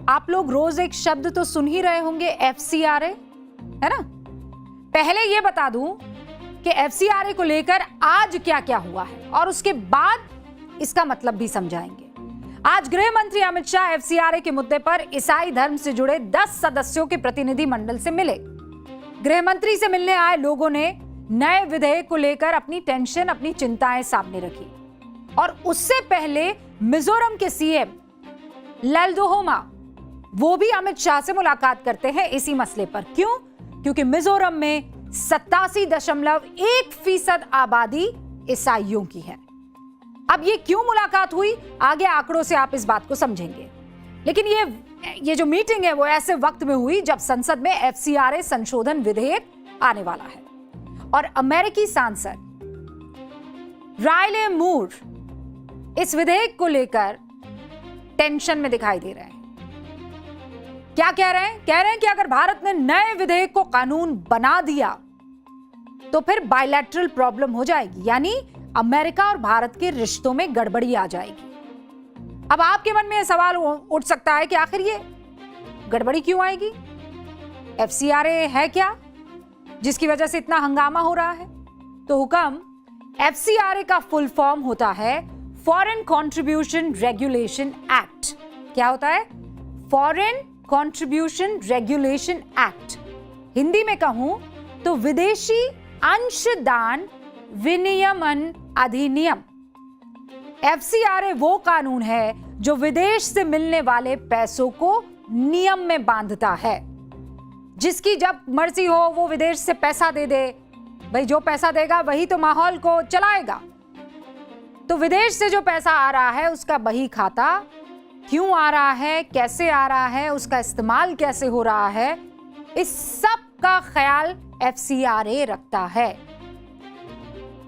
आप लोग रोज एक शब्द तो सुन ही रहे होंगे, FCRA, है ना। पहले ये बता दूं कि FCRA को लेकर आज क्या क्या हुआ है और उसके बाद इसका मतलब भी समझाएंगे। आज गृह मंत्री अमित शाह FCRA के मुद्दे पर ईसाई धर्म से जुड़े 10 सदस्यों के प्रतिनिधि मंडल से मिले। गृह मंत्री से मिलने आए लोगों ने नए विधेयक को लेकर अपनी टेंशन, अपनी चिंताएं सामने रखी। और उससे पहले मिजोरम के सीएम ललदोहोमा, वो भी अमित शाह से मुलाकात करते हैं इसी मसले पर। क्यों? क्योंकि मिजोरम में 87.1% आबादी ईसाइयों की है। अब ये क्यों मुलाकात हुई, आगे आंकड़ों से आप इस बात को समझेंगे। लेकिन ये जो मीटिंग है वो ऐसे वक्त में हुई जब संसद में FCRA संशोधन विधेयक आने वाला है और अमेरिकी सांसद रायले मूर इस विधेयक को लेकर टेंशन में दिखाई दे रहे हैं। क्या कह रहे हैं? कह रहे हैं कि अगर भारत ने नए विधेयक को कानून बना दिया तो फिर बायलैटरल प्रॉब्लम हो जाएगी, यानी अमेरिका और भारत के रिश्तों में गड़बड़ी आ जाएगी। अब आपके मन में यह सवाल उठ सकता है कि आखिर ये गड़बड़ी क्यों आएगी? FCRA है क्या जिसकी वजह से इतना हंगामा हो रहा है? तो हुक्म, FCRA का फुल फॉर्म होता है फॉरेन कंट्रीब्यूशन रेगुलेशन एक्ट। क्या होता है? Foreign contribution regulation act. Hindi में कहूं तो विदेशी अंशदान विनियमन अधिनियम। FCRA वो कानून है जो विदेश से मिलने वाले पैसों को नियम में बांधता है। जिसकी जब मर्जी हो वो विदेश से पैसा दे दे, भाई जो पैसा देगा वही तो माहौल को चलाएगा। तो विदेश से जो पैसा आ रहा है उसका बही खाता क्यों आ रहा है, कैसे आ रहा है, उसका इस्तेमाल कैसे हो रहा है, इस सब का ख्याल FCRA रखता है।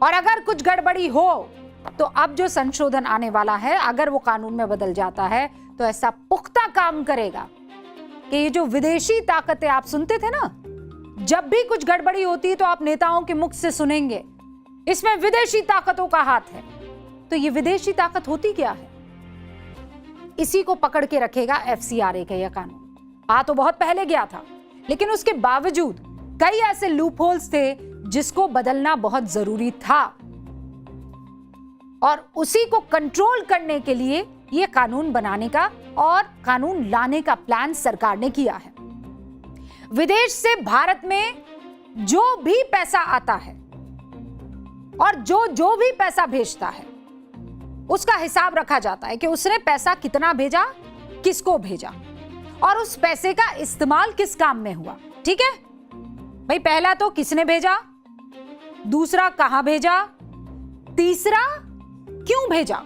और अगर कुछ गड़बड़ी हो तो अब जो संशोधन आने वाला है, अगर वो कानून में बदल जाता है तो ऐसा पुख्ता काम करेगा कि ये जो विदेशी ताकतें आप सुनते थे ना, जब भी कुछ गड़बड़ी होती है तो आप नेताओं के मुख से सुनेंगे इसमें विदेशी ताकतों का हाथ है। तो ये विदेशी ताकत होती क्या है? इसी को पकड़ के रखेगा FCRA का यह कानून। आ तो बहुत पहले गया था, लेकिन उसके बावजूद कई ऐसे लूपहोल्स थे जिसको बदलना बहुत जरूरी था और उसी को कंट्रोल करने के लिए यह कानून बनाने का और कानून लाने का प्लान सरकार ने किया है। विदेश से भारत में जो भी पैसा आता है और जो भी पैसा भेजता है उसका हिसाब रखा जाता है कि उसने पैसा कितना भेजा, किसको भेजा और उस पैसे का इस्तेमाल किस काम में हुआ। ठीक है भाई, पहला तो किसने भेजा, दूसरा कहां भेजा, तीसरा क्यों भेजा।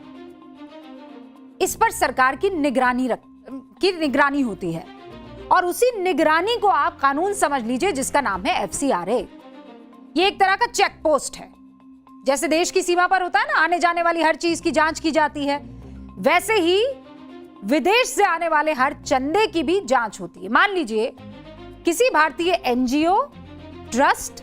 इस पर सरकार की निगरानी होती है और उसी निगरानी को आप कानून समझ लीजिए जिसका नाम है FCRA। ये एक तरह का चेक पोस्ट है। जैसे देश की सीमा पर होता है ना, आने जाने वाली हर चीज की जांच की जाती है, वैसे ही विदेश से आने वाले हर चंदे की भी जांच होती है। मान लीजिए किसी भारतीय NGO, ट्रस्ट,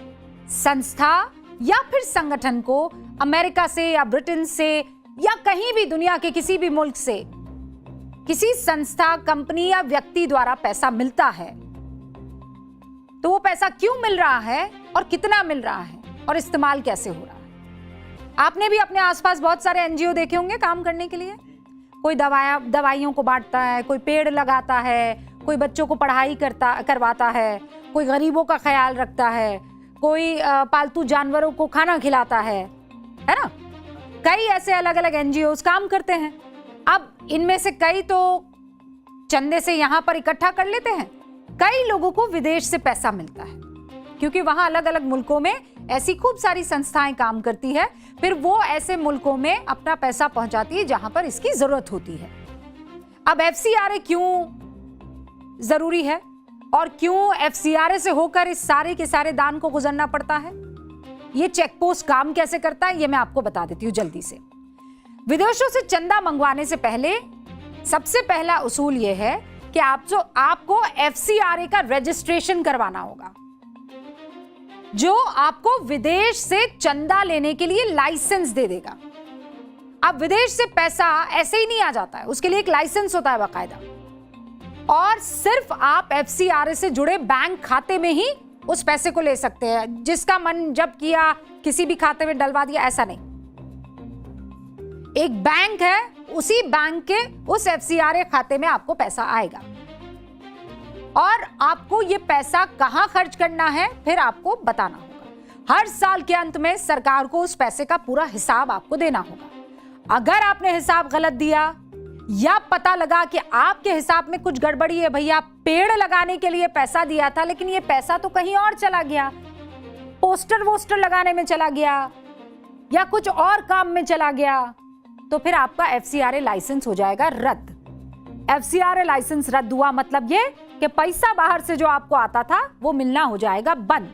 संस्था या फिर संगठन को अमेरिका से या ब्रिटेन से या कहीं भी दुनिया के किसी भी मुल्क से किसी संस्था, कंपनी या व्यक्ति द्वारा पैसा मिलता है, तो वो पैसा क्यों मिल रहा है और कितना मिल रहा है और इस्तेमाल कैसे हो रहा है। आपने भी अपने आसपास बहुत सारे NGO देखे होंगे काम करने के लिए। कोई दवाइयों को बांटता है, कोई पेड़ लगाता है, कोई बच्चों को पढ़ाई करवाता है, कोई गरीबों का ख्याल रखता है, कोई पालतू जानवरों को खाना खिलाता है ना। कई ऐसे अलग अलग NGOs काम करते हैं। अब इनमें से कई तो चंदे से यहां पर इकट्ठा कर लेते हैं, कई लोगों को विदेश से पैसा मिलता है क्योंकि वहां अलग अलग मुल्कों में ऐसी खूब सारी संस्थाएं काम करती है। फिर वो ऐसे मुल्कों में अपना पैसा पहुंचाती है जहां पर इसकी जरूरत होती है। अब FCRA क्यों जरूरी है और क्यों FCRA से होकर इस सारे के सारे दान को गुजरना पड़ता है, ये चेक पोस्ट काम कैसे करता है, ये मैं आपको बता देती हूं जल्दी से। विदेशों से चंदा मंगवाने से पहले सबसे पहला उसूल यह है कि आपको FCRA का रजिस्ट्रेशन करवाना होगा, जो आपको विदेश से चंदा लेने के लिए लाइसेंस दे देगा। अब विदेश से पैसा ऐसे ही नहीं आ जाता है, उसके लिए एक लाइसेंस होता है बाकायदा। और सिर्फ आप एफसीआरए से जुड़े बैंक खाते में ही उस पैसे को ले सकते हैं। जिसका मन जब किया किसी भी खाते में डलवा दिया, ऐसा नहीं। एक बैंक है, उसी बैंक के उस एफसीआरए खाते में आपको पैसा आएगा और आपको ये पैसा कहां खर्च करना है फिर आपको बताना होगा। हर साल के अंत में सरकार को उस पैसे का पूरा हिसाब आपको देना होगा। अगर आपने हिसाब गलत दिया या पता लगा कि आपके हिसाब में कुछ गड़बड़ी है, भैया पेड़ लगाने के लिए पैसा दिया था लेकिन ये पैसा तो कहीं और चला गया, पोस्टर वोस्टर लगाने में चला गया या कुछ और काम में चला गया, तो फिर आपका एफसीआरए लाइसेंस हो जाएगा रद्द। एफसीआरए लाइसेंस रद्द हुआ मतलब ये कि पैसा बाहर से जो आपको आता था वो मिलना हो जाएगा बंद,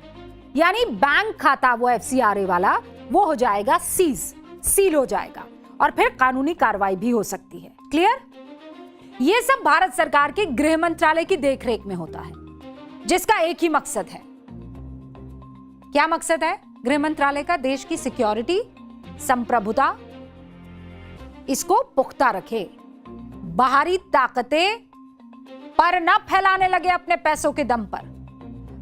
यानी बैंक खाता वो एफसीआरए वाला वो हो जाएगा सील हो जाएगा और फिर कानूनी कार्रवाई भी हो सकती है। क्लियर? ये सब भारत सरकार के गृह मंत्रालय की देखरेख में होता है, जिसका एक ही मकसद है। क्या मकसद है गृह मंत्रालय का? देश की सिक्योरिटी, संप्रभुता, इसको पुख्ता रखे, बाहरी ताकतें पर न फैलाने लगे अपने पैसों के दम पर,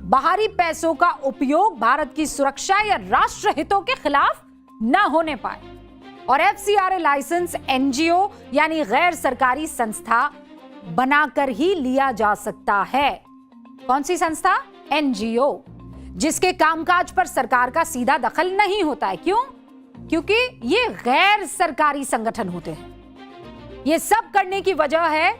बाहरी पैसों का उपयोग भारत की सुरक्षा या राष्ट्र हितों के खिलाफ न होने पाए। और एफसीआरए लाइसेंस एनजीओ यानी गैर सरकारी संस्था बनाकर ही लिया जा सकता है। कौन सी संस्था? एनजीओ, जिसके कामकाज पर सरकार का सीधा दखल नहीं होता है। क्यों? क्योंकि ये गैर सरकारी संगठन होते हैं। ये सब करने की वजह है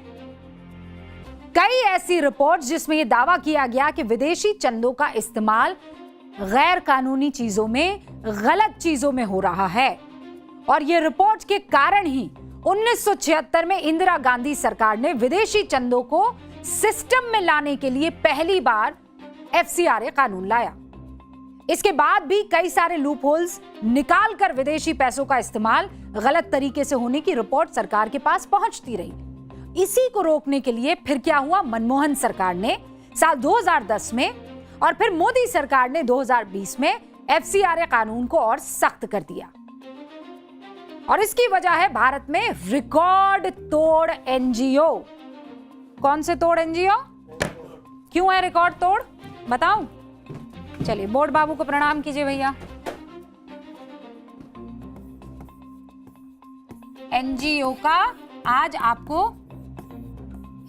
कई ऐसी रिपोर्ट्स जिसमें यह दावा किया गया कि विदेशी चंदों का इस्तेमाल गैर कानूनी चीजों में, गलत चीजों में हो रहा है। और ये रिपोर्ट के कारण ही 1976 में इंदिरा गांधी सरकार ने विदेशी चंदों को सिस्टम में लाने के लिए पहली बार एफसीआरए कानून लाया। इसके बाद भी कई सारे लूप होल्स निकाल कर विदेशी पैसों का इस्तेमाल गलत तरीके से होने की रिपोर्ट सरकार के पास पहुंचती रही। इसी को रोकने के लिए फिर क्या हुआ? मनमोहन सरकार ने साल 2010 में और फिर मोदी सरकार ने 2020 में एफसीआरए कानून को और सख्त कर दिया। और इसकी वजह है भारत में रिकॉर्ड तोड़ एनजीओ। कौन से तोड़ एनजीओ? क्यों है रिकॉर्ड तोड़? बताऊं? चलिए बोर्ड बाबू को प्रणाम कीजिए भैया। एनजीओ का आज आपको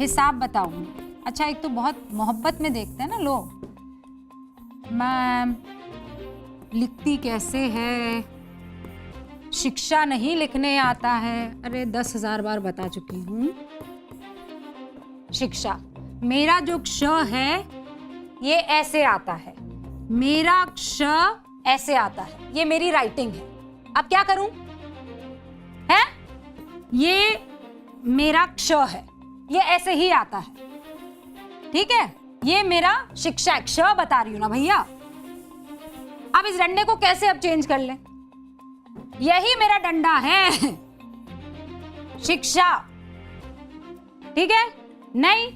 हिसाब बताऊंगी। अच्छा, एक तो बहुत मोहब्बत में देखते हैं ना लोग, मैम लिखती कैसे है, शिक्षा नहीं लिखने आता है। अरे 10,000 बार बता चुकी हूं। शिक्षा, मेरा जो क्ष है ये ऐसे आता है, मेरा क्ष ऐसे आता है, ये मेरी राइटिंग है। अब क्या करूं? है ये मेरा क्ष है, ये ऐसे ही आता है, ठीक है? ये मेरा शिक्षा है, क्ष बता रही हूं ना भैया। अब इस डंडे को कैसे अब चेंज कर ले? यही मेरा डंडा है, शिक्षा, ठीक है? नहीं,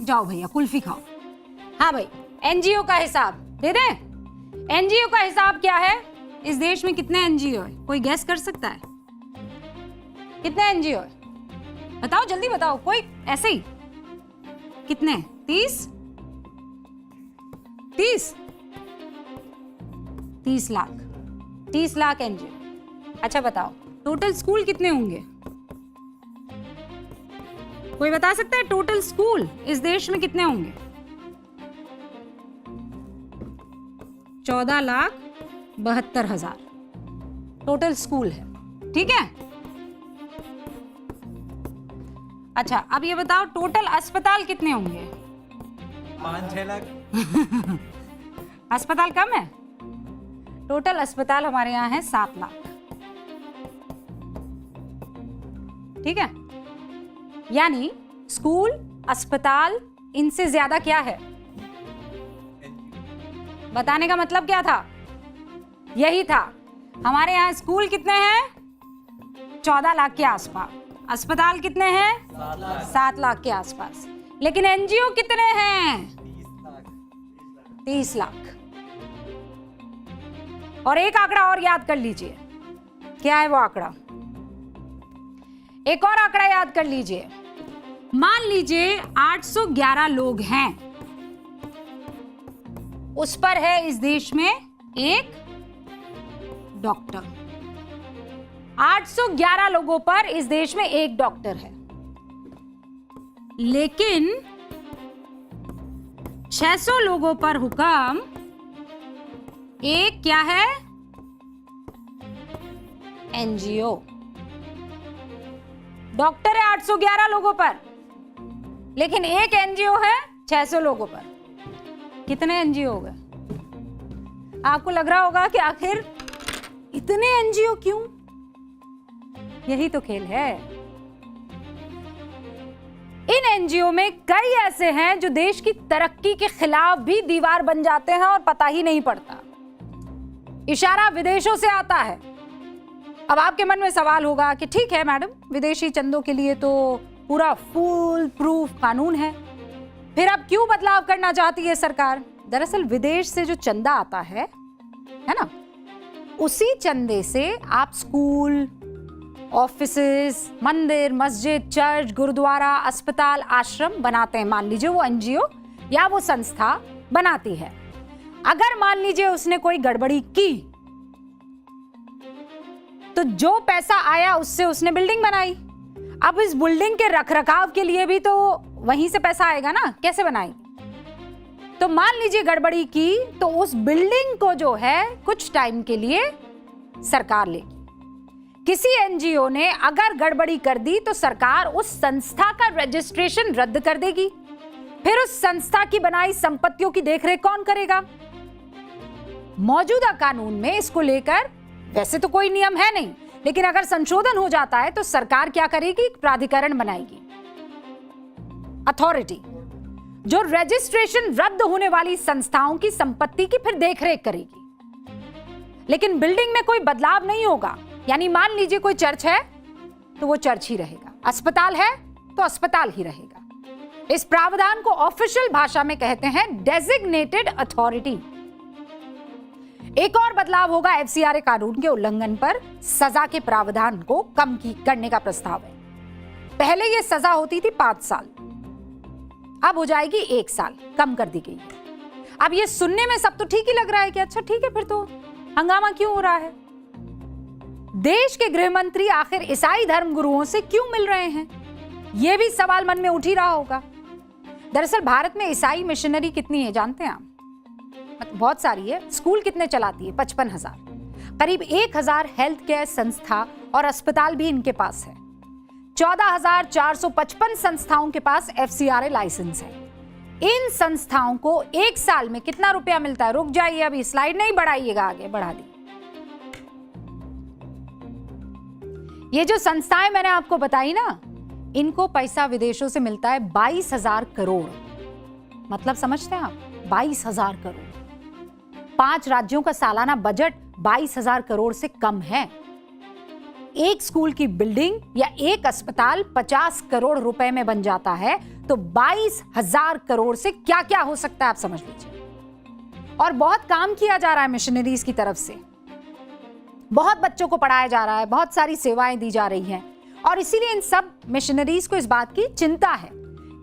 जाओ भैया कुल्फी खाओ। हाँ भाई, एनजीओ का हिसाब दे दें। एनजीओ का हिसाब क्या है? इस देश में कितने एनजीओ है? कोई गैस कर सकता है? कितने एनजीओ है? बताओ, जल्दी बताओ, कोई ऐसे ही। कितने? 30 लाख। 30 लाख एनजीओ। अच्छा बताओ, टोटल स्कूल कितने होंगे? कोई बता सकता है टोटल स्कूल इस देश में कितने होंगे? 14,72,000 टोटल स्कूल है, ठीक है? अच्छा, अब ये बताओ टोटल अस्पताल कितने होंगे? 5-6 लाख। अस्पताल कम है? टोटल अस्पताल हमारे यहाँ है 7 लाख, ठीक है? यानी स्कूल, अस्पताल, इनसे ज्यादा क्या है? बताने का मतलब क्या था? यही था। हमारे यहाँ स्कूल कितने हैं? 14 लाख के आसपास। अस्पताल कितने हैं? 7 लाख के आसपास। लेकिन एनजीओ कितने हैं? 30 लाख। और एक आंकड़ा और याद कर लीजिए। क्या है वो आंकड़ा? एक और आंकड़ा याद कर लीजिए। मान लीजिए 811 लोग हैं, उस पर है इस देश में एक डॉक्टर। 811 लोगों पर इस देश में एक डॉक्टर है, लेकिन 600 लोगों पर हुक्म एक क्या है, एनजीओ। डॉक्टर है 811 लोगों पर, लेकिन एक एनजीओ है 600 लोगों पर। कितने एनजीओ हो गए? आपको लग रहा होगा कि आखिर इतने एनजीओ क्यों? यही तो खेल है। इन एनजीओ में कई ऐसे हैं जो देश की तरक्की के खिलाफ भी दीवार बन जाते हैं और पता ही नहीं पड़ता। इशारा विदेशों से आता है। अब आपके मन में सवाल होगा कि ठीक है मैडम, विदेशी चंदों के लिए तो पूरा फुल प्रूफ कानून है, फिर अब क्यों बदलाव करना चाहती है सरकार? दरअसल विदेश से जो चंदा आता है ना, उसी चंदे से आप स्कूल, ऑफिसेस, मंदिर, मस्जिद, चर्च, गुरुद्वारा, अस्पताल, आश्रम बनाते हैं। मान लीजिए वो एनजीओ या वो संस्था बनाती है। अगर मान लीजिए उसने कोई गड़बड़ी की, तो जो पैसा आया उससे उसने बिल्डिंग बनाई। अब इस बिल्डिंग के रखरखाव के लिए भी तो वहीं से पैसा आएगा ना, कैसे बनाई? तो मान लीजिए गड़बड़ी की, तो उस बिल्डिंग को जो है कुछ टाइम के लिए सरकार लेगी। किसी एनजीओ ने अगर गड़बड़ी कर दी तो सरकार उस संस्था का रजिस्ट्रेशन रद्द कर देगी। फिर उस संस्था की बनाई संपत्तियों की देखरेख कौन करेगा? मौजूदा कानून में इसको लेकर वैसे तो कोई नियम है नहीं, लेकिन अगर संशोधन हो जाता है तो सरकार क्या करेगी? एक प्राधिकरण बनाएगी, अथॉरिटी, जो रजिस्ट्रेशन रद्द होने वाली संस्थाओं की संपत्ति की फिर देखरेख करेगी। लेकिन बिल्डिंग में कोई बदलाव नहीं होगा। यानी मान लीजिए कोई चर्च है तो वो चर्च ही रहेगा, अस्पताल है तो अस्पताल ही रहेगा। इस प्रावधान को ऑफिशियल भाषा में कहते हैं डेजिग्नेटेड अथॉरिटी। एक और बदलाव होगा एफसीआरए कानून के उल्लंघन पर सजा के प्रावधान को कम करने का प्रस्ताव है। पहले यह सजा होती थी 5 साल, अब हो जाएगी 1 साल, कम कर दी गई है। अब ये सुनने में सब तो ठीक ही लग रहा है कि अच्छा ठीक है, फिर तो हंगामा क्यों हो रहा है? देश के गृह मंत्री आखिर ईसाई धर्म गुरुओं से क्यों मिल रहे हैं? यह भी सवाल मन में उठ ही रहा होगा। दरअसल भारत में ईसाई मिशनरी कितनी है जानते हैं आप? बहुत सारी है। स्कूल कितने चलाती है? 55,000। करीब 1,000 हेल्थ केयर संस्था और अस्पताल भी इनके पास है। 14,455 संस्थाओं के पास एफसीआरए लाइसेंस है। इन संस्थाओं को 1 साल में कितना रुपया मिलता है? रुक जाइए, अभी स्लाइड नहीं बढ़ाइएगा, आगे बढ़ा दी। ये जो संस्थाएं मैंने आपको बताई ना, इनको पैसा विदेशों से मिलता है 22,000 करोड़। मतलब समझते हैं आप? 22,000 करोड़। 5 राज्यों का सालाना बजट 22,000 करोड़ से कम है। एक स्कूल की बिल्डिंग या एक अस्पताल 50 करोड़ रुपए में बन जाता है, तो 22,000 करोड़ से क्या क्या हो सकता है आप समझ लीजिए। और बहुत काम किया जा रहा है मिशनरीज की तरफ से, बहुत बच्चों को पढ़ाया जा रहा है, बहुत सारी सेवाएं दी जा रही हैं। और इसीलिए इन सब मिशनरीज को इस बात की चिंता है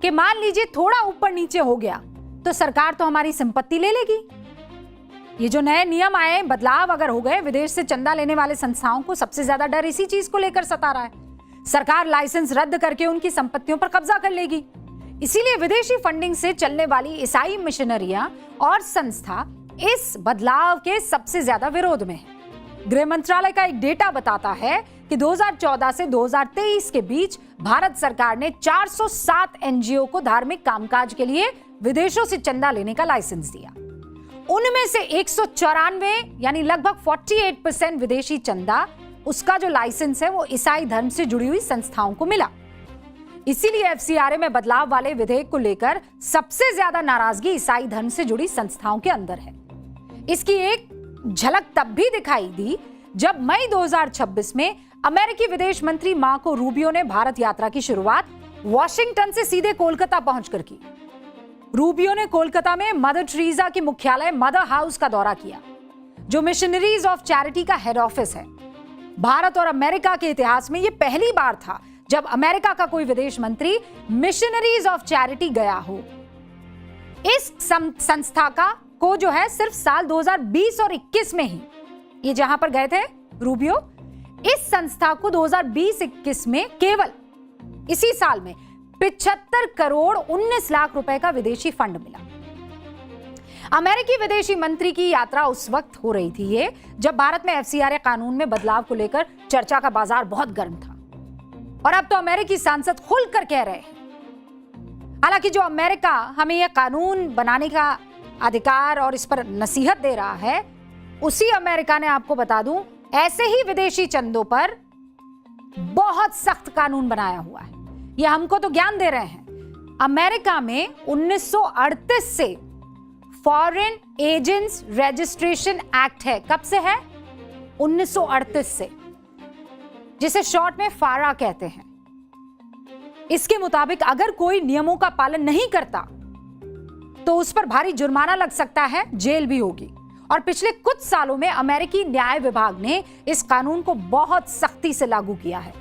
कि मान लीजिए थोड़ा ऊपर नीचे हो गया तो सरकार तो हमारी संपत्ति ले लेगी। ये जो नए नियम आए, बदलाव अगर हो गए, विदेश से चंदा लेने वाले संस्थाओं को सबसे ज्यादा डर इसी चीज को लेकर सता रहा है। सरकार लाइसेंस रद्द करके उनकी संपत्तियों पर कब्जा कर लेगी। इसीलिए विदेशी फंडिंग से चलने वाली ईसाई मिशनरियां और संस्था इस बदलाव के सबसे ज्यादा विरोध में है। गृह मंत्रालय का एक डेटा बताता है कि 2014 से 2023 के बीच भारत सरकार ने 407 एनजीओ को धार्मिक कामकाज के लिए विदेशों से चंदा लेने का लाइसेंस दिया। उनमें से 194 यानी लगभग 48% विदेशी चंदा, उसका जो लाइसेंस है वो ईसाई धर्म से जुड़ी हुई संस्थाओं को मिला। इसीलिए एफसीआरए में बदलाव वाले विधेयक को लेकर सबसे ज्यादा नाराजगी ईसाई धर्म से जुड़ी संस्थाओं के अंदर है। इसकी एक झलक तब भी दिखाई दी जब मई 2026 में अमेरिकी विदेश मंत्री मार्को रूबियो ने भारत यात्रा की शुरुआत वॉशिंगटन से सीधे कोलकाता पहुंचकर की। रूबियो ने कोलकाता में मदर टेरेसा के मुख्यालय मदर हाउस का दौरा किया, जो मिशनरीज ऑफ चैरिटी का हेड ऑफिस है। भारत और अमेरिका के इतिहास में यह पहली बार था जब अमेरिका का कोई विदेश मंत्री मिशनरीज ऑफ चैरिटी गया हो। इस संस्था को जो है सिर्फ साल 2020 और 21 में ही, ये जहां पर गए थे रूबियो, इस संस्था को 2020-21 में केवल इसी साल में 75 करोड़ 19 लाख रुपए का विदेशी फंड मिला। अमेरिकी विदेशी मंत्री की यात्रा उस वक्त हो रही थी ये जब भारत में एफसीआरए कानून में बदलाव को लेकर चर्चा का बाजार बहुत गर्म था। और अब तो अमेरिकी सांसद खुलकर कह रहे हैं, हालांकि जो अमेरिका हमें यह कानून बनाने का अधिकार और इस पर नसीहत दे रहा है, उसी अमेरिका ने, आपको बता दूं, ऐसे ही विदेशी चंदों पर बहुत सख्त कानून बनाया हुआ है। यह हमको तो ज्ञान दे रहे हैं। अमेरिका में 1938 से फॉरेन एजेंट्स रजिस्ट्रेशन एक्ट है। कब से है? 1938 से, जिसे शॉर्ट में फारा कहते हैं। इसके मुताबिक अगर कोई नियमों का पालन नहीं करता तो उस पर भारी जुर्माना लग सकता है, जेल भी होगी। और पिछले कुछ सालों में अमेरिकी न्याय विभाग ने इस कानून को बहुत सख्ती से लागू किया है।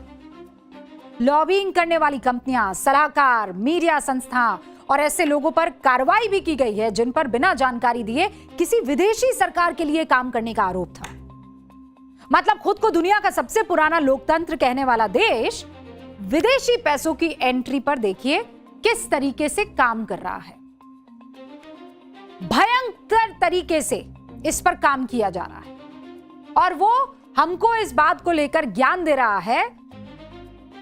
लॉबिंग करने वाली कंपनियां, सलाहकार, मीडिया संस्था और ऐसे लोगों पर कार्रवाई भी की गई है जिन पर बिना जानकारी दिए किसी विदेशी सरकार के लिए काम करने का आरोप था। मतलब खुद को दुनिया का सबसे पुराना लोकतंत्र कहने वाला देश विदेशी पैसों की एंट्री पर देखिए किस तरीके से काम कर रहा है। भयंकर तरीके से इस पर काम किया जा रहा है और वो हमको इस बात को लेकर ज्ञान दे रहा है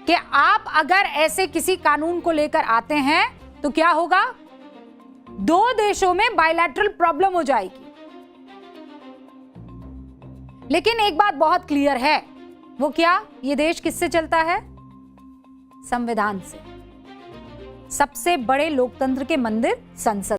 कि आप अगर ऐसे किसी कानून को लेकर आते हैं तो क्या होगा? दो देशों में बायलैटरल प्रॉब्लम हो जाएगी। लेकिन एक बात बहुत क्लियर है, वो क्या? ये देश किससे चलता है? संविधान से। सबसे बड़े लोकतंत्र के मंदिर संसद।